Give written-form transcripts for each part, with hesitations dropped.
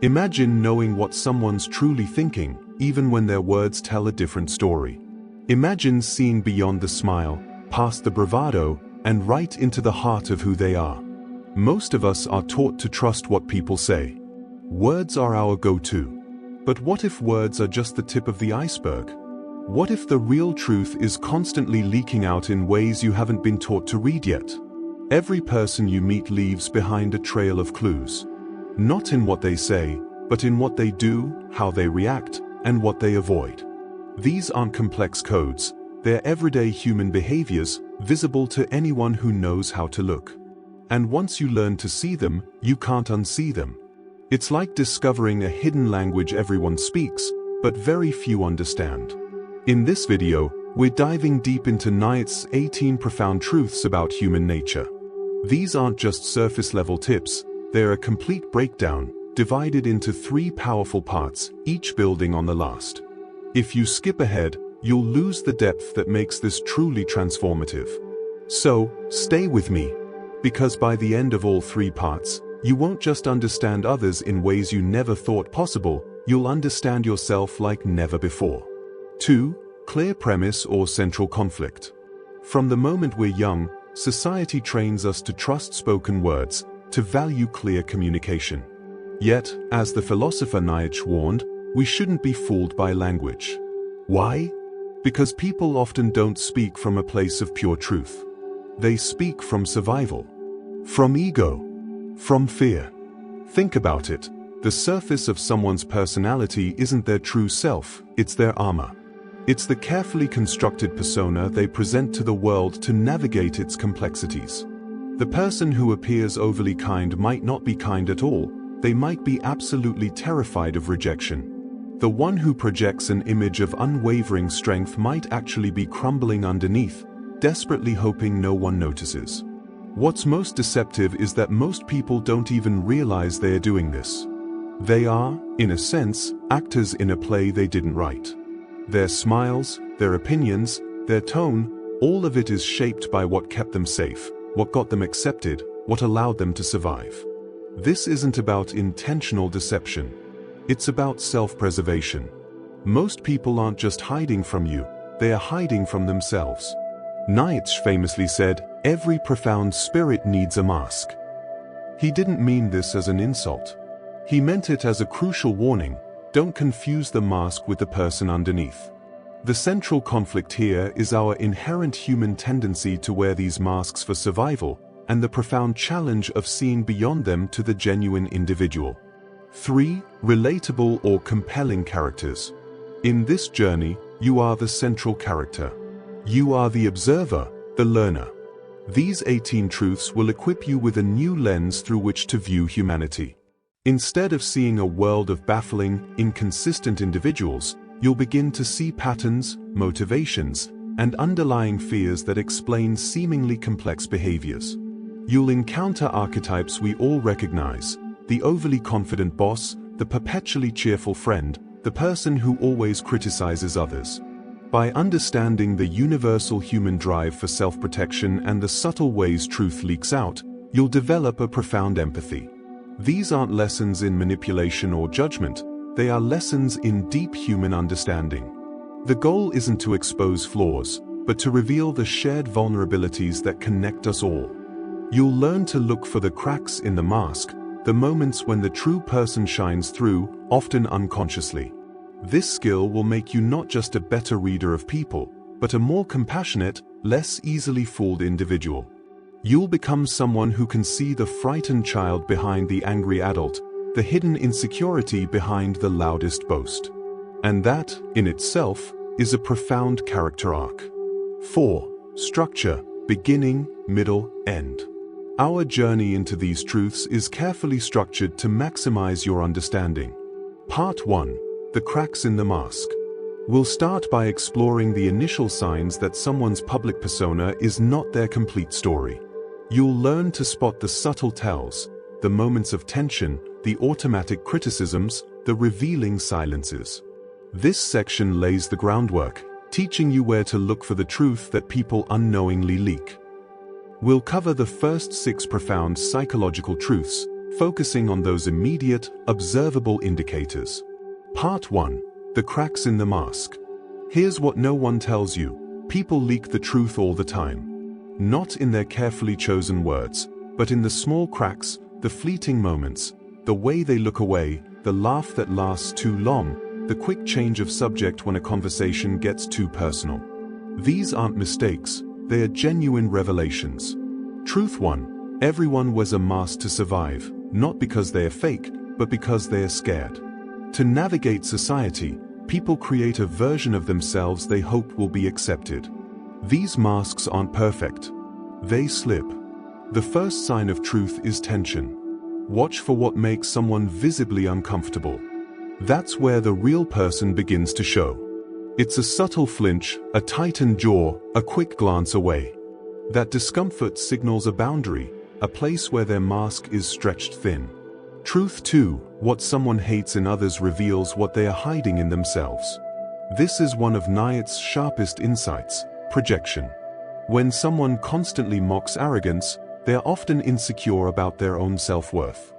Imagine knowing what someone's truly thinking, even when their words tell a different story. Imagine seeing beyond the smile, past the bravado, and right into the heart of who they are. Most of us are taught to trust what people say. Words are our go-to. But what if words are just the tip of the iceberg? What if the real truth is constantly leaking out in ways you haven't been taught to read yet? Every person you meet leaves behind a trail of clues. Not in what they say, but in what they do, how they react, and what they avoid. These aren't complex codes, they're everyday human behaviors, visible to anyone who knows how to look. And once you learn to see them, you can't unsee them. It's like discovering a hidden language everyone speaks, but very few understand. In this video, we're diving deep into Nietzsche's 18 profound truths about human nature. These aren't just surface-level tips, they're a complete breakdown, divided into 3 powerful parts, each building on the last. If you skip ahead, you'll lose the depth that makes this truly transformative. So, stay with me, because by the end of all 3 parts, you won't just understand others in ways you never thought possible, you'll understand yourself like never before. 2. Clear premise or central conflict. From the moment we're young, society trains us to trust spoken words, to value clear communication. Yet, as the philosopher Nietzsche warned, we shouldn't be fooled by language. Why? Because people often don't speak from a place of pure truth. They speak from survival, from ego, from fear. Think about it. The surface of someone's personality isn't their true self, it's their armor. It's the carefully constructed persona they present to the world to navigate its complexities. The person who appears overly kind might not be kind at all, they might be absolutely terrified of rejection. The one who projects an image of unwavering strength might actually be crumbling underneath, desperately hoping no one notices. What's most deceptive is that most people don't even realize they're doing this. They are, in a sense, actors in a play they didn't write. Their smiles, their opinions, their tone, all of it is shaped by what kept them safe, what got them accepted, what allowed them to survive. This isn't about intentional deception. It's about self-preservation. Most people aren't just hiding from you, they are hiding from themselves. Nietzsche famously said, "Every profound spirit needs a mask." He didn't mean this as an insult. He meant it as a crucial warning: don't confuse the mask with the person underneath. The central conflict here is our inherent human tendency to wear these masks for survival, and the profound challenge of seeing beyond them to the genuine individual. 3. Relatable or compelling characters. In this journey, you are the central character. You are the observer, the learner. These 18 truths will equip you with a new lens through which to view humanity. Instead of seeing a world of baffling, inconsistent individuals, you'll begin to see patterns, motivations, and underlying fears that explain seemingly complex behaviors. You'll encounter archetypes we all recognize: the overly confident boss, the perpetually cheerful friend, the person who always criticizes others. By understanding the universal human drive for self-protection and the subtle ways truth leaks out, you'll develop a profound empathy. These aren't lessons in manipulation or judgment, they are lessons in deep human understanding. The goal isn't to expose flaws, but to reveal the shared vulnerabilities that connect us all. You'll learn to look for the cracks in the mask, the moments when the true person shines through, often unconsciously. This skill will make you not just a better reader of people, but a more compassionate, less easily fooled individual. You'll become someone who can see the frightened child behind the angry adult, the hidden insecurity behind the loudest boast. And that, in itself, is a profound character arc. 4. Structure, beginning, middle, end. Our journey into these truths is carefully structured to maximize your understanding. Part 1. The cracks in the mask. We'll start by exploring the initial signs that someone's public persona is not their complete story. You'll learn to spot the subtle tells, the moments of tension, the automatic criticisms, the revealing silences. This section lays the groundwork, teaching you where to look for the truth that people unknowingly leak. We'll cover the first 6 profound psychological truths, focusing on those immediate, observable indicators. Part 1. The cracks in the mask. Here's what no one tells you. People leak the truth all the time. Not in their carefully chosen words, but in the small cracks, the fleeting moments, the way they look away, the laugh that lasts too long, the quick change of subject when a conversation gets too personal. These aren't mistakes, they are genuine revelations. Truth 1. Everyone wears a mask to survive, not because they are fake, but because they are scared. To navigate society, people create a version of themselves they hope will be accepted. These masks aren't perfect. They slip. The first sign of truth is tension. Watch for what makes someone visibly uncomfortable. That's where the real person begins to show. It's a subtle flinch, a tightened jaw, a quick glance away. That discomfort signals a boundary, a place where their mask is stretched thin. Truth 2. What someone hates in others reveals what they are hiding in themselves. This is one of Nietzsche's sharpest insights: projection. When someone constantly mocks arrogance, they are often insecure about their own self-worth.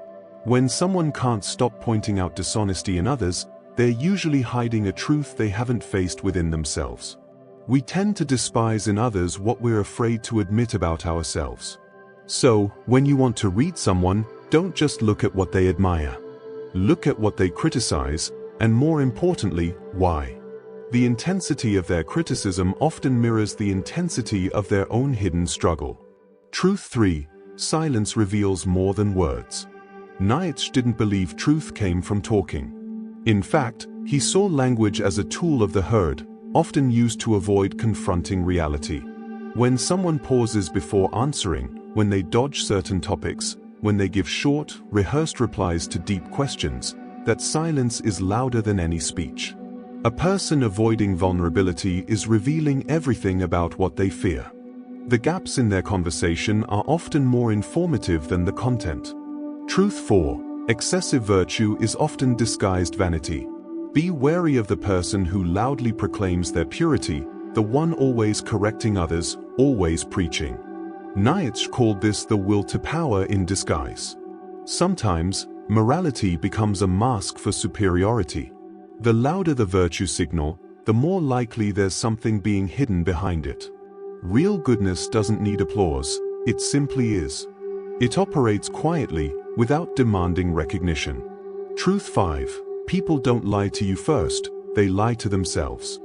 When someone can't stop pointing out dishonesty in others, they're usually hiding a truth they haven't faced within themselves. We tend to despise in others what we're afraid to admit about ourselves. So, when you want to read someone, don't just look at what they admire. Look at what they criticize, and more importantly, why. The intensity of their criticism often mirrors the intensity of their own hidden struggle. Truth 3. Silence reveals more than words. Nietzsche didn't believe truth came from talking. In fact, he saw language as a tool of the herd, often used to avoid confronting reality. When someone pauses before answering, when they dodge certain topics, when they give short, rehearsed replies to deep questions, that silence is louder than any speech. A person avoiding vulnerability is revealing everything about what they fear. The gaps in their conversation are often more informative than the content. Truth 4. Excessive virtue is often disguised vanity. Be wary of the person who loudly proclaims their purity, the one always correcting others, always preaching. Nietzsche called this the will to power in disguise. Sometimes, morality becomes a mask for superiority. The louder the virtue signal, the more likely there's something being hidden behind it. Real goodness doesn't need applause, it simply is. It operates quietly, without demanding recognition. Truth 5. People don't lie to you first, they lie to themselves.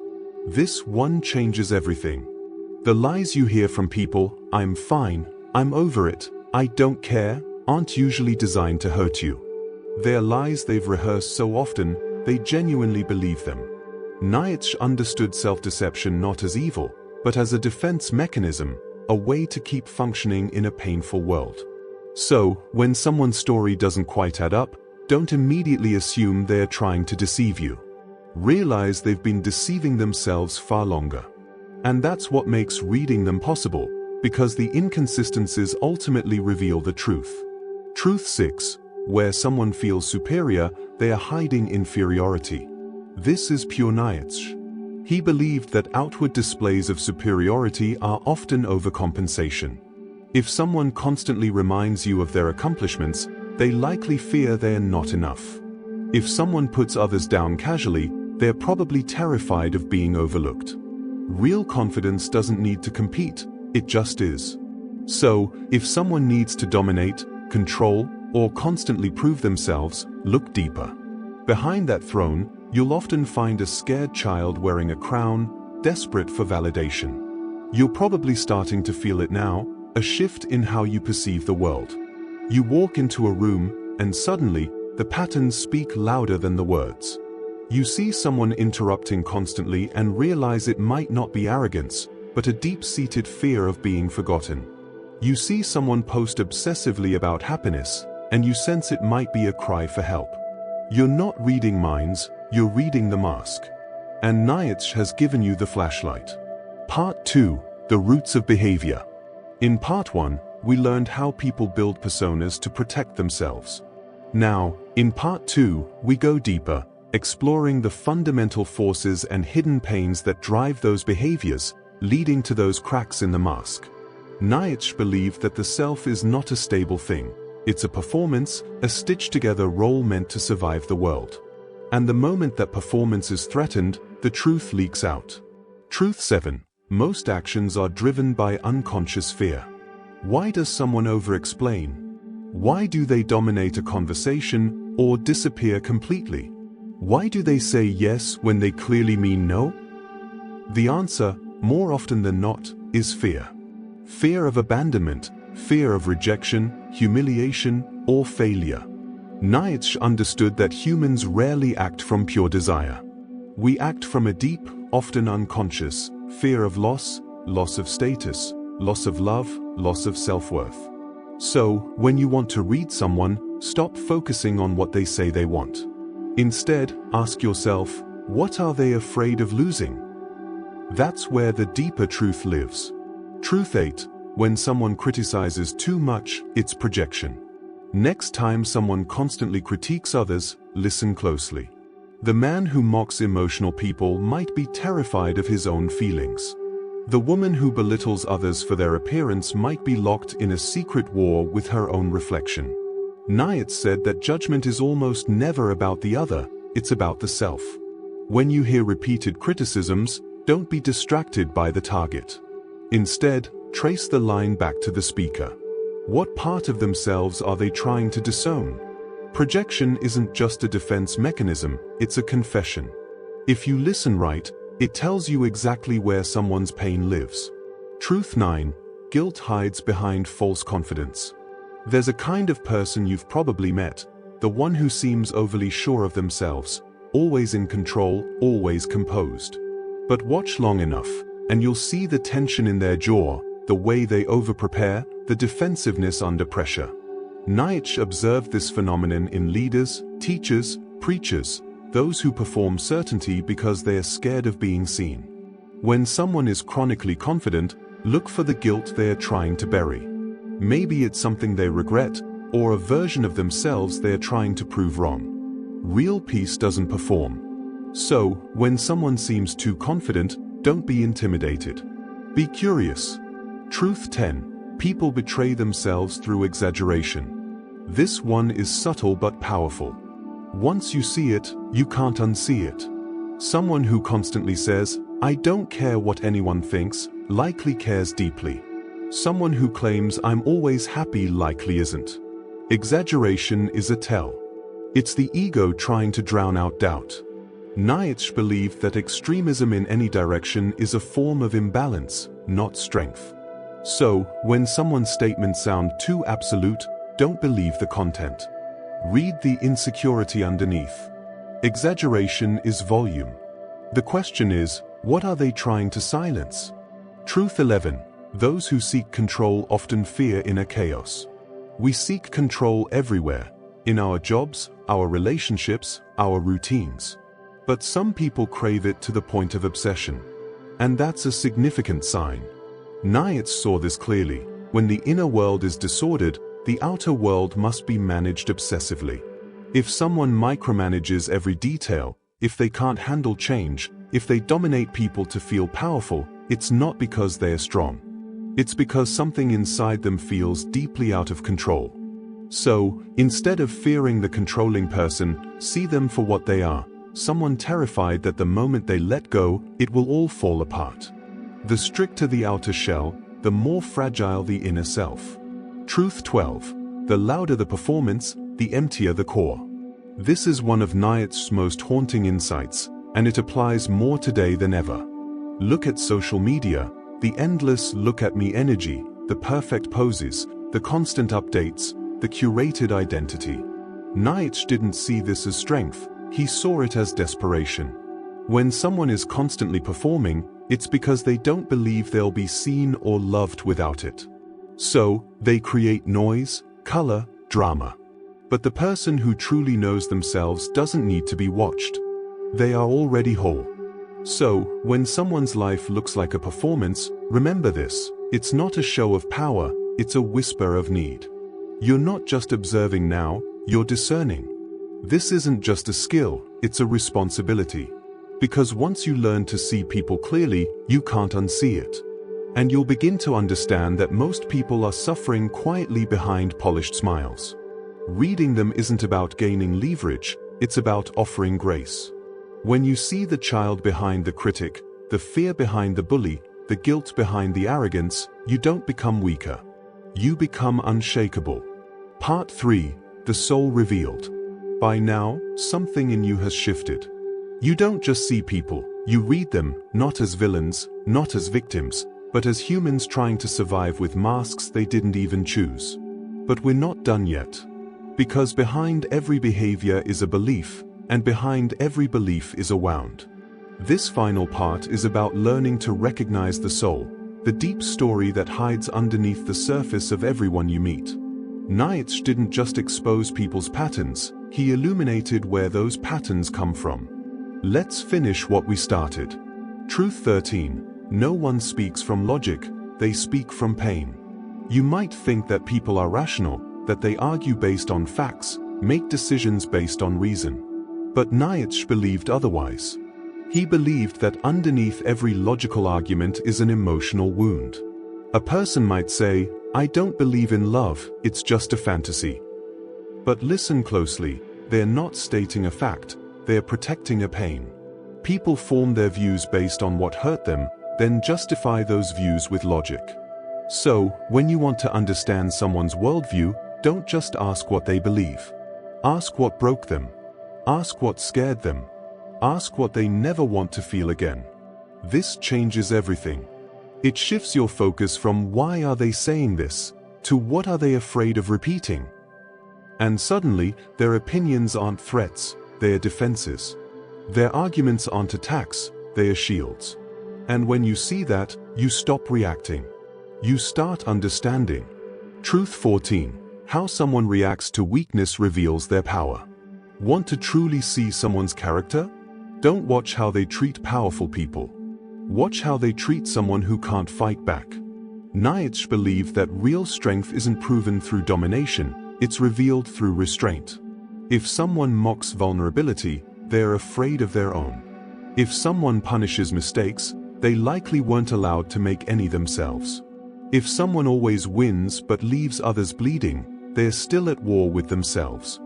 This one changes everything. The lies you hear from people, "I'm fine, I'm over it, I don't care," aren't usually designed to hurt you. They're lies they've rehearsed so often, they genuinely believe them. Nietzsche understood self-deception not as evil, but as a defense mechanism, a way to keep functioning in a painful world. So, when someone's story doesn't quite add up, don't immediately assume they're trying to deceive you. Realize they've been deceiving themselves far longer. And that's what makes reading them possible, because the inconsistencies ultimately reveal the truth. Truth 6. Where someone feels superior, they are hiding inferiority. This is pure Nietzsche. He believed that outward displays of superiority are often overcompensation. If someone constantly reminds you of their accomplishments, they likely fear they are not enough. If someone puts others down casually, they're probably terrified of being overlooked. Real confidence doesn't need to compete, it just is. So, if someone needs to dominate, control, or constantly prove themselves, look deeper. Behind that throne, you'll often find a scared child wearing a crown, desperate for validation. You're probably starting to feel it now, a shift in how you perceive the world. You walk into a room, and suddenly, the patterns speak louder than the words. You see someone interrupting constantly and realize it might not be arrogance, but a deep-seated fear of being forgotten. You see someone post obsessively about happiness, and you sense it might be a cry for help. You're not reading minds, you're reading the mask. And Nietzsche has given you the flashlight. Part 2. The Roots of Behavior. In Part 1, we learned how people build personas to protect themselves. Now, in Part 2, we go deeper, exploring the fundamental forces and hidden pains that drive those behaviors, leading to those cracks in the mask. Nietzsche believed that the self is not a stable thing. It's a performance, a stitched-together role meant to survive the world. And the moment that performance is threatened, the truth leaks out. Truth 7. Most actions are driven by unconscious fear. Why does someone over-explain? Why do they dominate a conversation or disappear completely? Why do they say yes when they clearly mean no? The answer, more often than not, is fear. Fear of abandonment, fear of rejection, humiliation, or failure. Nietzsche understood that humans rarely act from pure desire. We act from a deep, often unconscious, fear of loss, loss of status, loss of love, loss of self-worth. So, when you want to read someone, stop focusing on what they say they want. Instead, ask yourself, what are they afraid of losing? That's where the deeper truth lives. Truth 8. When someone criticizes too much, it's projection. Next time someone constantly critiques others, listen closely. The man who mocks emotional people might be terrified of his own feelings. The woman who belittles others for their appearance might be locked in a secret war with her own reflection. Nietzsche said that judgment is almost never about the other, it's about the self. When you hear repeated criticisms, don't be distracted by the target. Instead, trace the line back to the speaker. What part of themselves are they trying to disown? Projection isn't just a defense mechanism, it's a confession. If you listen right, it tells you exactly where someone's pain lives. Truth 9. Guilt hides behind false confidence. There's a kind of person you've probably met, the one who seems overly sure of themselves, always in control, always composed. But watch long enough, and you'll see the tension in their jaw, the way they over-prepare, the defensiveness under pressure. Nietzsche observed this phenomenon in leaders, teachers, preachers, those who perform certainty because they are scared of being seen. When someone is chronically confident, look for the guilt they are trying to bury. Maybe it's something they regret, or a version of themselves they are trying to prove wrong. Real peace doesn't perform. So, when someone seems too confident, don't be intimidated. Be curious. Truth 10. People betray themselves through exaggeration. This one is subtle but powerful. Once you see it, you can't unsee it. Someone who constantly says, "I don't care what anyone thinks," likely cares deeply. Someone who claims, "I'm always happy," likely isn't. Exaggeration is a tell. It's the ego trying to drown out doubt. Nietzsche believed that extremism in any direction is a form of imbalance, not strength. So, when someone's statements sound too absolute, don't believe the content. Read the insecurity underneath. Exaggeration is volume. The question is, what are they trying to silence? Truth 11. Those who seek control often fear inner chaos. We seek control everywhere, in our jobs, our relationships, our routines. But some people crave it to the point of obsession. And that's a significant sign. Nietzsche saw this clearly. When the inner world is disordered, the outer world must be managed obsessively. If someone micromanages every detail, if they can't handle change, if they dominate people to feel powerful, it's not because they are strong. It's because something inside them feels deeply out of control. So, instead of fearing the controlling person, see them for what they are, someone terrified that the moment they let go, it will all fall apart. The stricter the outer shell, the more fragile the inner self. Truth 12. The louder the performance, the emptier the core. This is one of Nietzsche's most haunting insights, and it applies more today than ever. Look at social media, the endless look-at-me energy, the perfect poses, the constant updates, the curated identity. Nietzsche didn't see this as strength, he saw it as desperation. When someone is constantly performing, it's because they don't believe they'll be seen or loved without it. So, they create noise, color, drama. But the person who truly knows themselves doesn't need to be watched. They are already whole. So, when someone's life looks like a performance, remember this: it's not a show of power, it's a whisper of need. You're not just observing now, you're discerning. This isn't just a skill, it's a responsibility. Because once you learn to see people clearly, you can't unsee it. And you'll begin to understand that most people are suffering quietly behind polished smiles. Reading them isn't about gaining leverage, it's about offering grace. When you see the child behind the critic, the fear behind the bully, the guilt behind the arrogance, you don't become weaker. You become unshakable. Part 3. The Soul Revealed. By now, something in you has shifted. You don't just see people, you read them, not as villains, not as victims, but as humans trying to survive with masks they didn't even choose. But we're not done yet. Because behind every behavior is a belief, and behind every belief is a wound. This final part is about learning to recognize the soul, the deep story that hides underneath the surface of everyone you meet. Nietzsche didn't just expose people's patterns, he illuminated where those patterns come from. Let's finish what we started. Truth 13. No one speaks from logic, they speak from pain. You might think that people are rational, that they argue based on facts, make decisions based on reason. But Nietzsche believed otherwise. He believed that underneath every logical argument is an emotional wound. A person might say, "I don't believe in love, it's just a fantasy." But listen closely, they're not stating a fact, they're protecting a pain. People form their views based on what hurt them, then justify those views with logic. So, when you want to understand someone's worldview, don't just ask what they believe. Ask what broke them. Ask what scared them. Ask what they never want to feel again. This changes everything. It shifts your focus from "why are they saying this?" to "what are they afraid of repeating?" And suddenly, their opinions aren't threats, they're defenses. Their arguments aren't attacks, they are shields. And when you see that, you stop reacting. You start understanding. Truth 14. How someone reacts to weakness reveals their power. Want to truly see someone's character? Don't watch how they treat powerful people. Watch how they treat someone who can't fight back. Nietzsche believed that real strength isn't proven through domination, it's revealed through restraint. If someone mocks vulnerability, they're afraid of their own. If someone punishes mistakes, they likely weren't allowed to make any themselves. If someone always wins but leaves others bleeding, they're still at war with themselves.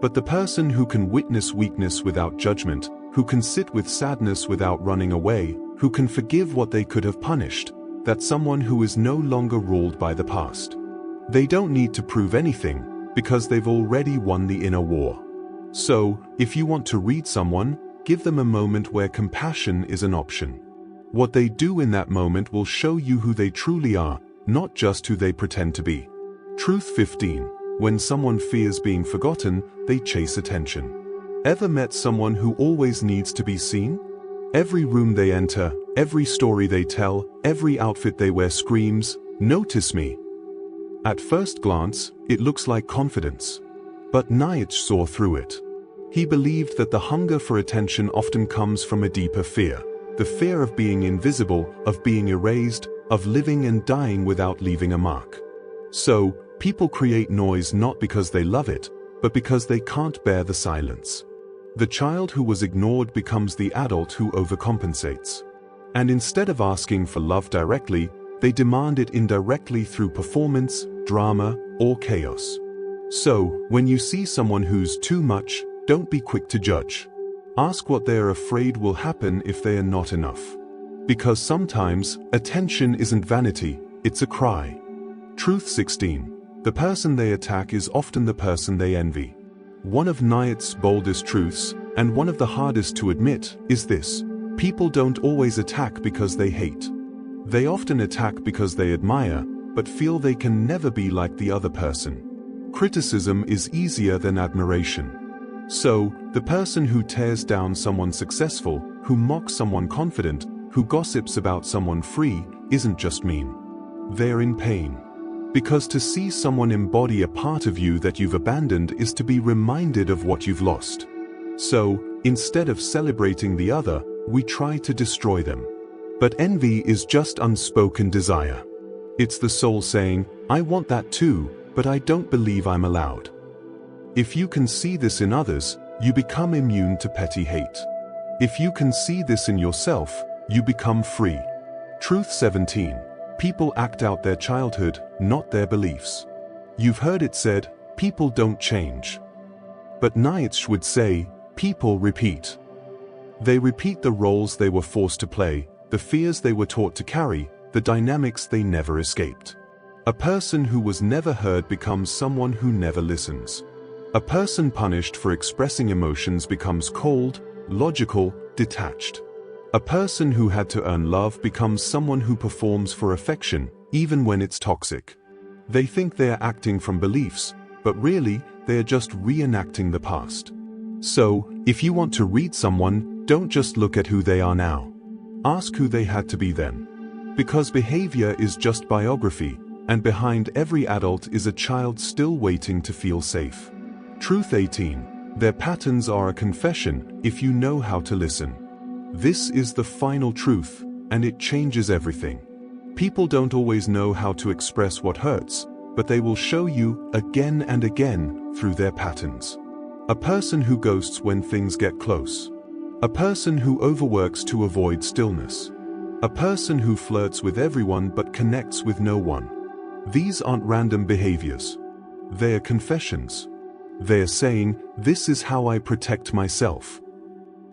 But the person who can witness weakness without judgment, who can sit with sadness without running away, who can forgive what they could have punished, that's someone who is no longer ruled by the past. They don't need to prove anything, because they've already won the inner war. So, if you want to read someone, give them a moment where compassion is an option. What they do in that moment will show you who they truly are, not just who they pretend to be. Truth 15. When someone fears being forgotten, they chase attention. Ever met someone who always needs to be seen? Every room they enter, every story they tell, every outfit they wear screams, "Notice me." At first glance, it looks like confidence. But Nietzsche saw through it. He believed that the hunger for attention often comes from a deeper fear. The fear of being invisible, of being erased, of living and dying without leaving a mark. So, people create noise not because they love it, but because they can't bear the silence. The child who was ignored becomes the adult who overcompensates. And instead of asking for love directly, they demand it indirectly through performance, drama, or chaos. So, when you see someone who's too much, don't be quick to judge. Ask what they are afraid will happen if they are not enough. Because sometimes, attention isn't vanity, it's a cry. Truth 16. The person they attack is often the person they envy. One of Nietzsche's boldest truths, and one of the hardest to admit, is this: people don't always attack because they hate. They often attack because they admire, but feel they can never be like the other person. Criticism is easier than admiration. So, the person who tears down someone successful, who mocks someone confident, who gossips about someone free, isn't just mean. They're in pain. Because to see someone embody a part of you that you've abandoned is to be reminded of what you've lost. So, instead of celebrating the other, we try to destroy them. But envy is just unspoken desire. It's the soul saying, "I want that too, but I don't believe I'm allowed." If you can see this in others, you become immune to petty hate. If you can see this in yourself, you become free. Truth 17. People act out their childhood, not their beliefs. You've heard it said, people don't change. But Nietzsche would say, people repeat. They repeat the roles they were forced to play, the fears they were taught to carry, the dynamics they never escaped. A person who was never heard becomes someone who never listens. A person punished for expressing emotions becomes cold, logical, detached. A person who had to earn love becomes someone who performs for affection, even when it's toxic. They think they are acting from beliefs, but really, they are just reenacting the past. So, if you want to read someone, don't just look at who they are now. Ask who they had to be then. Because behavior is just biography, and behind every adult is a child still waiting to feel safe. Truth 18. Their patterns are a confession, if you know how to listen. This is the final truth, and it changes everything. People don't always know how to express what hurts, but they will show you, again and again, through their patterns. A person who ghosts when things get close. A person who overworks to avoid stillness. A person who flirts with everyone but connects with no one. These aren't random behaviors. They are confessions. They are saying, this is how I protect myself.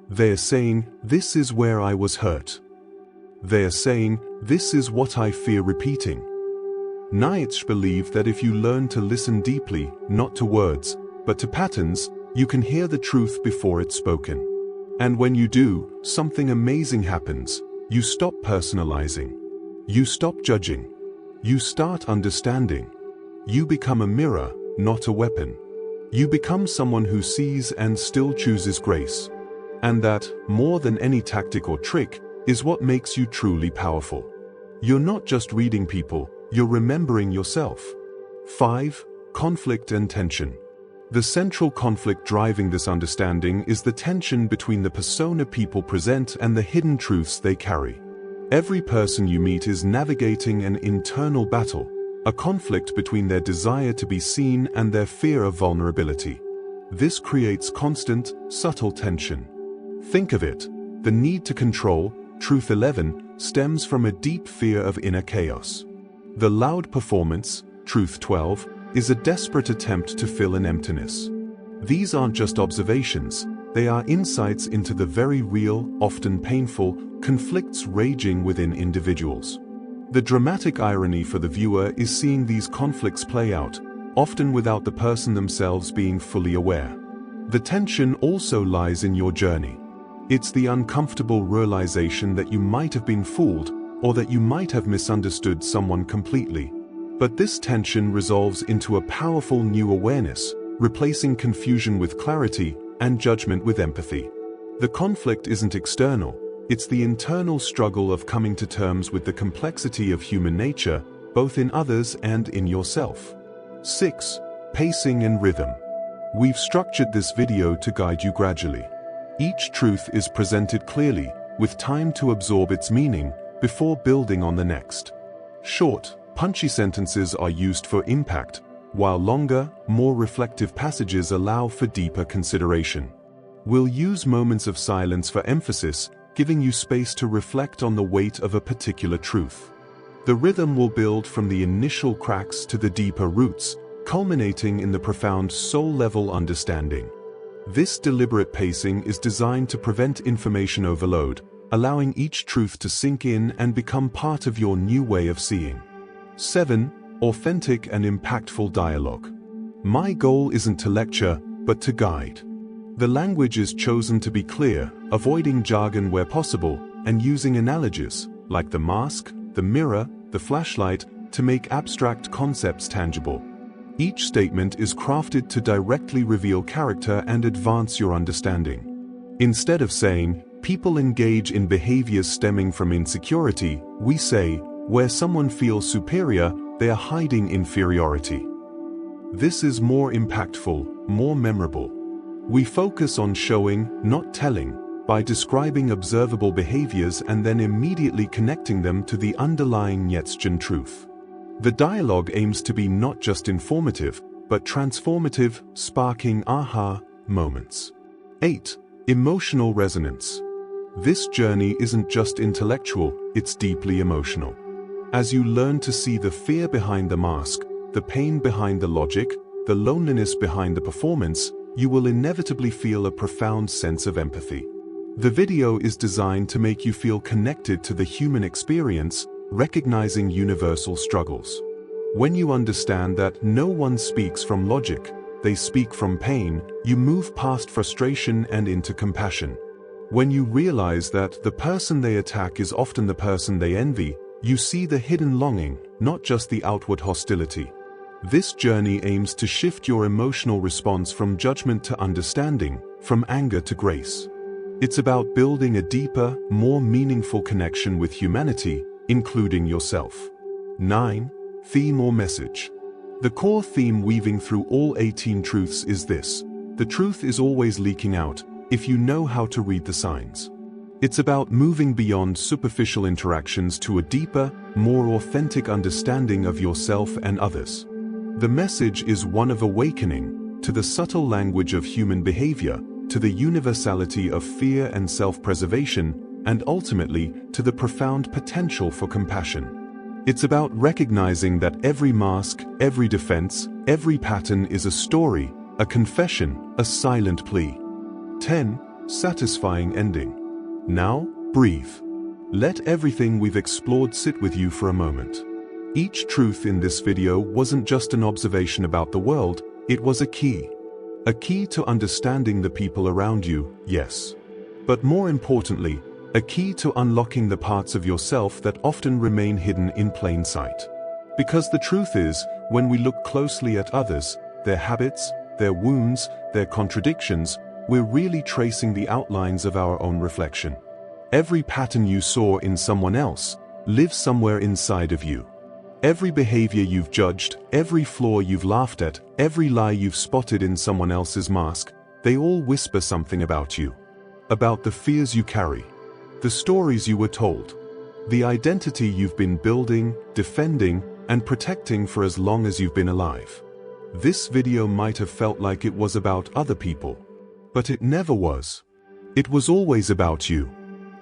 They are saying, this is where I was hurt. They are saying, this is what I fear repeating. Nietzsche believed that if you learn to listen deeply, not to words, but to patterns, you can hear the truth before it's spoken. And when you do, something amazing happens. You stop personalizing. You stop judging. You start understanding. You become a mirror, not a weapon. You become someone who sees and still chooses grace. And that, more than any tactic or trick, is what makes you truly powerful. You're not just reading people, you're remembering yourself. 5. Conflict and tension. The central conflict driving this understanding is the tension between the persona people present and the hidden truths they carry. Every person you meet is navigating an internal battle, a conflict between their desire to be seen and their fear of vulnerability. This creates constant, subtle tension. Think of it. The need to control, Truth 11, stems from a deep fear of inner chaos. The loud performance, Truth 12, is a desperate attempt to fill an emptiness. These aren't just observations, they are insights into the very real, often painful, conflicts raging within individuals. The dramatic irony for the viewer is seeing these conflicts play out, often without the person themselves being fully aware. The tension also lies in your journey. It's the uncomfortable realization that you might have been fooled, or that you might have misunderstood someone completely. But this tension resolves into a powerful new awareness, replacing confusion with clarity and judgment with empathy. The conflict isn't external, it's the internal struggle of coming to terms with the complexity of human nature, both in others and in yourself. 6. Pacing and rhythm. We've structured this video to guide you gradually. Each truth is presented clearly, with time to absorb its meaning, before building on the next. Short, punchy sentences are used for impact, while longer, more reflective passages allow for deeper consideration. We'll use moments of silence for emphasis, giving you space to reflect on the weight of a particular truth. The rhythm will build from the initial cracks to the deeper roots, culminating in the profound soul-level understanding. This deliberate pacing is designed to prevent information overload, allowing each truth to sink in and become part of your new way of seeing. 7. Authentic and impactful dialogue. My goal isn't to lecture, but to guide. The language is chosen to be clear, avoiding jargon where possible, and using analogies, like the mask, the mirror, the flashlight, to make abstract concepts tangible. Each statement is crafted to directly reveal character and advance your understanding. Instead of saying, people engage in behaviors stemming from insecurity, we say, where someone feels superior, they are hiding inferiority. This is more impactful, more memorable. We focus on showing, not telling, by describing observable behaviors and then immediately connecting them to the underlying Nietzschean truth. The dialogue aims to be not just informative, but transformative, sparking aha moments. 8. Emotional resonance. This journey isn't just intellectual, it's deeply emotional. As you learn to see the fear behind the mask, the pain behind the logic, the loneliness behind the performance, you will inevitably feel a profound sense of empathy. The video is designed to make you feel connected to the human experience, recognizing universal struggles. When you understand that no one speaks from logic, they speak from pain, you move past frustration and into compassion. When you realize that the person they attack is often the person they envy, you see the hidden longing, not just the outward hostility. This journey aims to shift your emotional response from judgment to understanding, from anger to grace. It's about building a deeper, more meaningful connection with humanity, including yourself. 9. Theme or message. The core theme weaving through all 18 truths is this: the truth is always leaking out, if you know how to read the signs. It's about moving beyond superficial interactions to a deeper, more authentic understanding of yourself and others. The message is one of awakening to the subtle language of human behavior, to the universality of fear and self-preservation, and ultimately to the profound potential for compassion. It's about recognizing that every mask, every defense, every pattern is a story, a confession, a silent plea. 10. Satisfying ending. Now, breathe. Let everything we've explored sit with you for a moment. Each truth in this video wasn't just an observation about the world, it was a key. A key to understanding the people around you, yes. But more importantly, a key to unlocking the parts of yourself that often remain hidden in plain sight. Because the truth is, when we look closely at others, their habits, their wounds, their contradictions, we're really tracing the outlines of our own reflection. Every pattern you saw in someone else lives somewhere inside of you. Every behavior you've judged, every flaw you've laughed at, every lie you've spotted in someone else's mask, they all whisper something about you. About the fears you carry, the stories you were told, the identity you've been building, defending, and protecting for as long as you've been alive. This video might have felt like it was about other people, but it never was. It was always about you.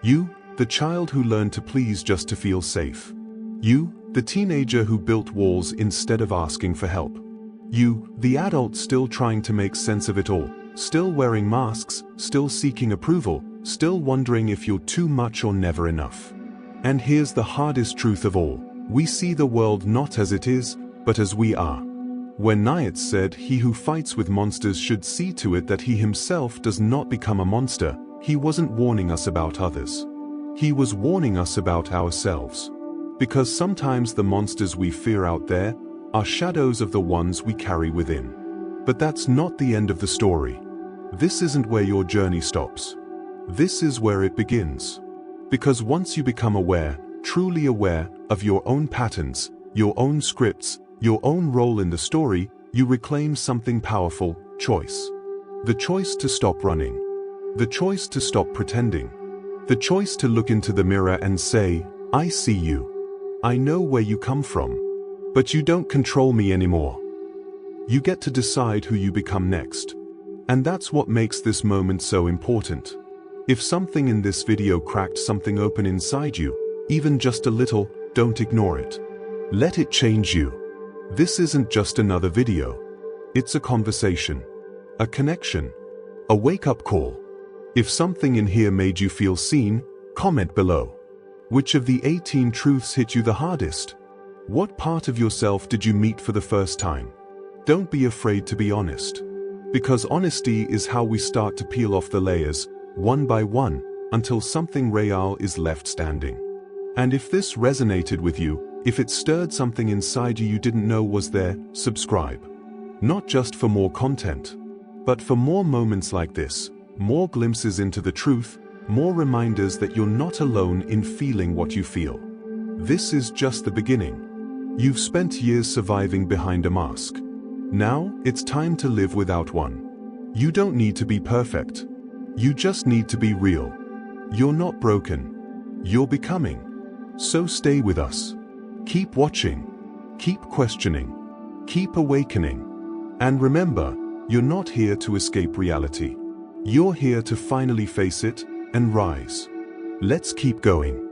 You, the child who learned to please just to feel safe. You, the teenager who built walls instead of asking for help. You, the adult still trying to make sense of it all, still wearing masks, still seeking approval, still wondering if you're too much or never enough. And here's the hardest truth of all: we see the world not as it is, but as we are. When Nietzsche said he who fights with monsters should see to it that he himself does not become a monster, he wasn't warning us about others. He was warning us about ourselves. Because sometimes the monsters we fear out there are shadows of the ones we carry within. But that's not the end of the story. This isn't where your journey stops. This is where it begins. Because once you become aware, truly aware, of your own patterns, your own scripts, your own role in the story, you reclaim something powerful: choice. The choice to stop running. The choice to stop pretending. The choice to look into the mirror and say, I see you. I know where you come from. But you don't control me anymore. You get to decide who you become next. And that's what makes this moment so important. If something in this video cracked something open inside you, even just a little, don't ignore it. Let it change you. This isn't just another video. It's a conversation, a connection, a wake-up call. If something in here made you feel seen, comment below. Which of the 18 truths hit you the hardest? What part of yourself did you meet for the first time? Don't be afraid to be honest. Because honesty is how we start to peel off the layers, one by one, until something real is left standing. And if this resonated with you, if it stirred something inside you didn't know was there, subscribe. Not just for more content, but for more moments like this, more glimpses into the truth, more reminders that you're not alone in feeling what you feel. This is just the beginning. You've spent years surviving behind a mask. Now, it's time to live without one. You don't need to be perfect. You just need to be real. You're not broken. You're becoming. So stay with us. Keep watching. Keep questioning. Keep awakening. And remember, you're not here to escape reality. You're here to finally face it and rise. Let's keep going.